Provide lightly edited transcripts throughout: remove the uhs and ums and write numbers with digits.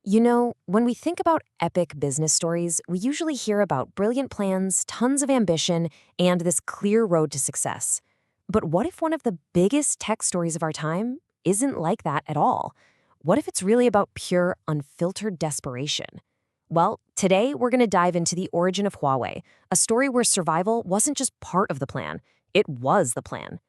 You know, when we think about epic business stories, we usually hear about brilliant plans, tons of ambition, and this clear road to success. But what if one of the biggest tech stories of our time isn't like that at all? What if it's really about pure, unfiltered desperation? Well, today we're going to dive into the origin of Huawei, a story where survival wasn't just part of the plan, it was the plan.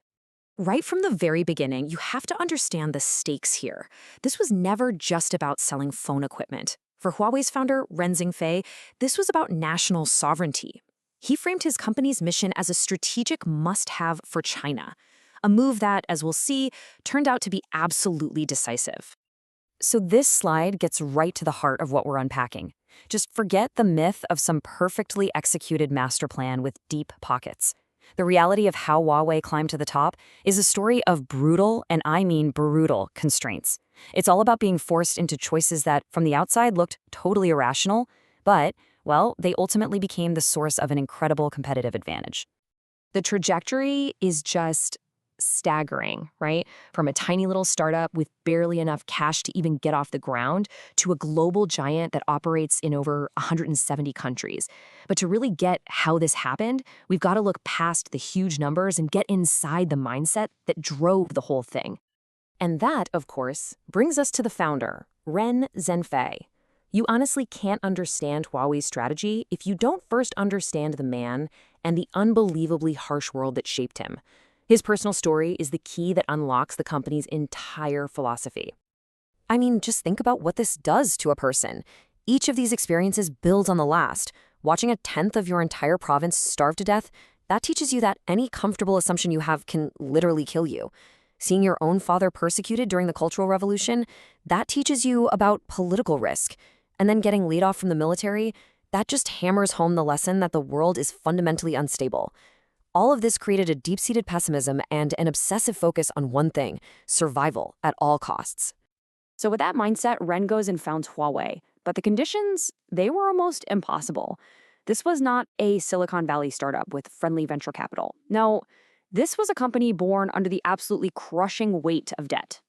Right from the very beginning, you have to understand the stakes here. This was never just about selling phone equipment. For Huawei's founder, Ren Zhengfei, this was about national sovereignty. He framed his company's mission as a strategic must-have for China, a move that, as we'll see, turned out to be absolutely decisive. So this slide gets right to the heart of what we're unpacking. Just forget the myth of some perfectly executed master plan with deep pockets. The reality of how Huawei climbed to the top is a story of brutal, and I mean brutal, constraints. It's all about being forced into choices that, from the outside, looked totally irrational, but, well, they ultimately became the source of an incredible competitive advantage. The trajectory is just staggering, right? From a tiny little startup with barely enough cash to even get off the ground to a global giant that operates in over 170 countries. But to really get how this happened, we've got to look past the huge numbers and get inside the mindset that drove the whole thing. And that, of course, brings us to the founder, Ren Zhengfei. You honestly can't understand Huawei's strategy if you don't first understand the man and the unbelievably harsh world that shaped him. His personal story is the key that unlocks the company's entire philosophy. I mean, just think about what this does to a person. Each of these experiences builds on the last. Watching a tenth of your entire province starve to death, that teaches you that any comfortable assumption you have can literally kill you. Seeing your own father persecuted during the Cultural Revolution, that teaches you about political risk. And then getting laid off from the military, that just hammers home the lesson that the world is fundamentally unstable. All of this created a deep-seated pessimism and an obsessive focus on one thing: survival at all costs. So with that mindset, Ren goes and founds Huawei. But the conditions, they were almost impossible. This was not a Silicon Valley startup with friendly venture capital. No, this was a company born under the absolutely crushing weight of debt.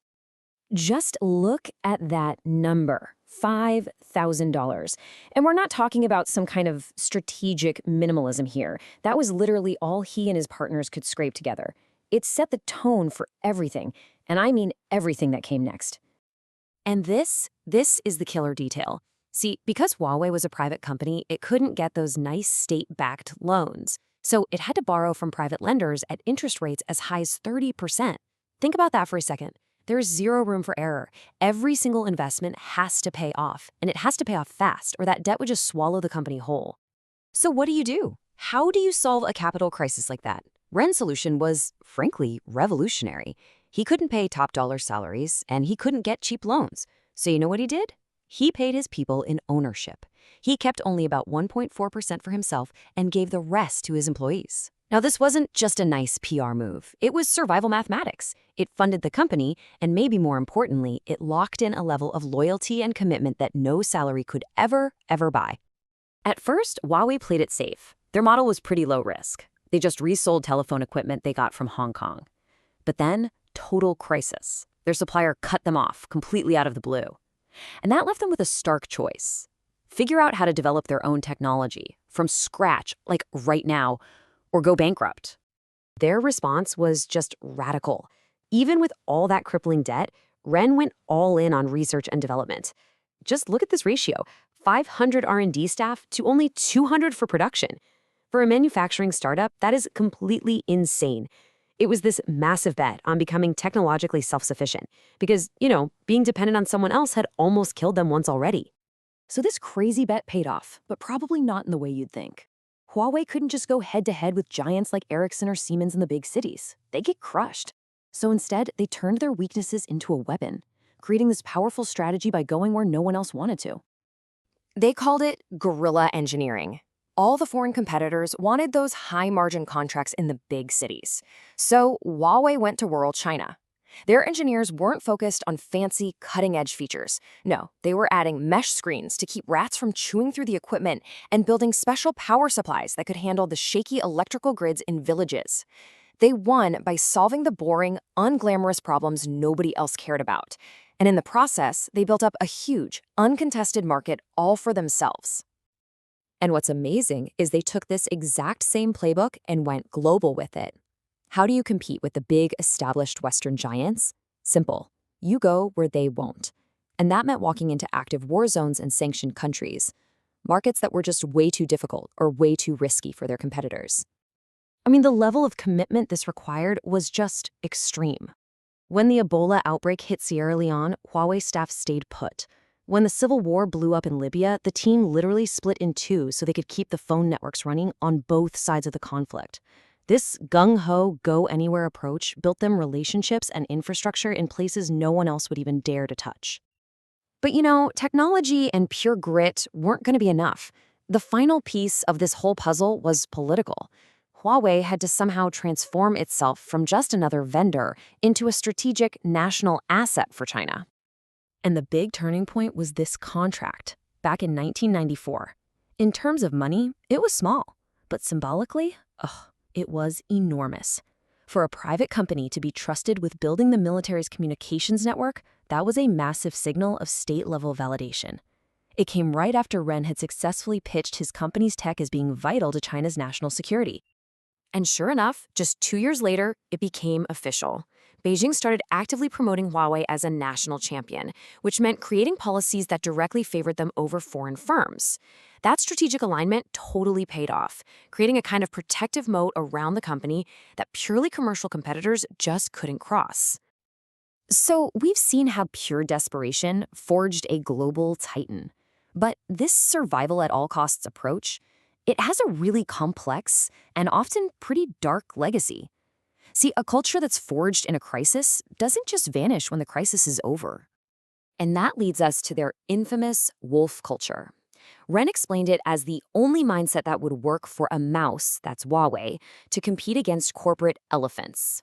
Just look at that number, $5,000. And we're not talking about some kind of strategic minimalism here. That was literally all he and his partners could scrape together. It set the tone for everything, and I mean everything that came next. And this is the killer detail. See, because Huawei was a private company, it couldn't get those nice state-backed loans. So it had to borrow from private lenders at interest rates as high as 30%. Think about that for a second. There's zero room for error. Every single investment has to pay off, and it has to pay off fast, or that debt would just swallow the company whole. So what do? How do you solve a capital crisis like that? Ren's solution was, frankly, revolutionary. He couldn't pay top-dollar salaries, and he couldn't get cheap loans. So you know what he did? He paid his people in ownership. He kept only about 1.4% for himself and gave the rest to his employees. Now, this wasn't just a nice PR move. It was survival mathematics. It funded the company, and maybe more importantly, it locked in a level of loyalty and commitment that no salary could ever buy. At first, Huawei played it safe. Their model was pretty low risk. They just resold telephone equipment they got from Hong Kong. But then, total crisis. Their supplier cut them off completely out of the blue. And that left them with a stark choice. Figure out how to develop their own technology from scratch, like right now, or go bankrupt. Their response was just radical. Even with all that crippling debt, Ren went all in on research and development. Just look at this ratio: 500 R&D staff to only 200 for production. For a manufacturing startup, that is completely insane. It was this massive bet on becoming technologically self-sufficient because, being dependent on someone else had almost killed them once already. So this crazy bet paid off, but probably not in the way you'd think. Huawei couldn't just go head-to-head with giants like Ericsson or Siemens in the big cities. They'd get crushed. So instead, they turned their weaknesses into a weapon, creating this powerful strategy by going where no one else wanted to. They called it guerrilla engineering. All the foreign competitors wanted those high-margin contracts in the big cities. So Huawei went to rural China. Their engineers weren't focused on fancy, cutting-edge features. No, they were adding mesh screens to keep rats from chewing through the equipment and building special power supplies that could handle the shaky electrical grids in villages. They won by solving the boring, unglamorous problems nobody else cared about. And in the process, they built up a huge, uncontested market all for themselves. And what's amazing is they took this exact same playbook and went global with it. How do you compete with the big, established Western giants? Simple. You go where they won't. And that meant walking into active war zones and sanctioned countries, markets that were just way too difficult or way too risky for their competitors. I mean, the level of commitment this required was just extreme. When the Ebola outbreak hit Sierra Leone, Huawei staff stayed put. When the civil war blew up in Libya, the team literally split in two so they could keep the phone networks running on both sides of the conflict. This gung-ho, go-anywhere approach built them relationships and infrastructure in places no one else would even dare to touch. But technology and pure grit weren't going to be enough. The final piece of this whole puzzle was political. Huawei had to somehow transform itself from just another vendor into a strategic national asset for China. And the big turning point was this contract, back in 1994. In terms of money, it was small, but symbolically, it was enormous. For a private company to be trusted with building the military's communications network, that was a massive signal of state-level validation. It came right after Ren had successfully pitched his company's tech as being vital to China's national security. And sure enough, just 2 years later, it became official. Beijing started actively promoting Huawei as a national champion, which meant creating policies that directly favored them over foreign firms. That strategic alignment totally paid off, creating a kind of protective moat around the company that purely commercial competitors just couldn't cross. So we've seen how pure desperation forged a global titan. But this survival-at-all-costs approach, it has a really complex and often pretty dark legacy. See, a culture that's forged in a crisis doesn't just vanish when the crisis is over. And that leads us to their infamous wolf culture. Ren explained it as the only mindset that would work for a mouse, that's Huawei, to compete against corporate elephants.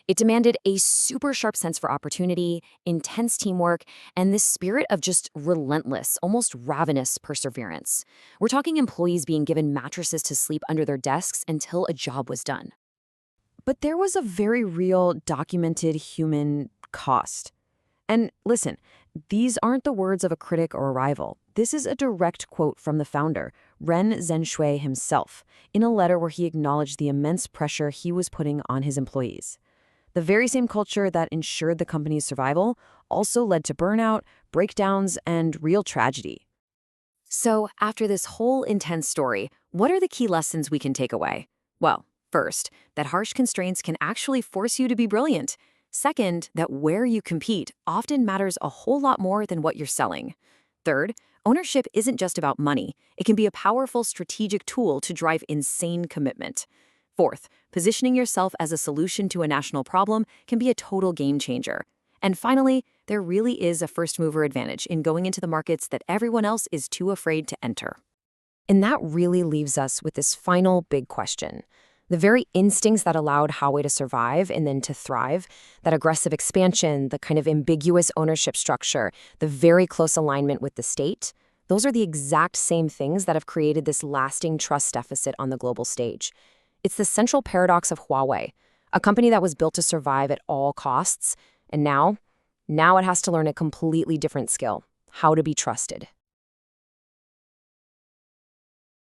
It demanded a super sharp sense for opportunity, intense teamwork, and this spirit of just relentless, almost ravenous perseverance. We're talking employees being given mattresses to sleep under their desks until a job was done. But there was a very real, documented human cost. And listen, these aren't the words of a critic or a rival. This is a direct quote from the founder, Ren Zhengfei himself, in a letter where he acknowledged the immense pressure he was putting on his employees. The very same culture that ensured the company's survival also led to burnout, breakdowns, and real tragedy. So, after this whole intense story, what are the key lessons we can take away? Well, first, that harsh constraints can actually force you to be brilliant. Second, that where you compete often matters a whole lot more than what you're selling. Third, ownership isn't just about money. It can be a powerful strategic tool to drive insane commitment. Fourth, positioning yourself as a solution to a national problem can be a total game changer. And finally, there really is a first-mover advantage in going into the markets that everyone else is too afraid to enter. And that really leaves us with this final big question. The very instincts that allowed Huawei to survive and then to thrive, that aggressive expansion, the kind of ambiguous ownership structure, the very close alignment with the state, those are the exact same things that have created this lasting trust deficit on the global stage. It's the central paradox of Huawei, a company that was built to survive at all costs, and now it has to learn a completely different skill: how to be trusted.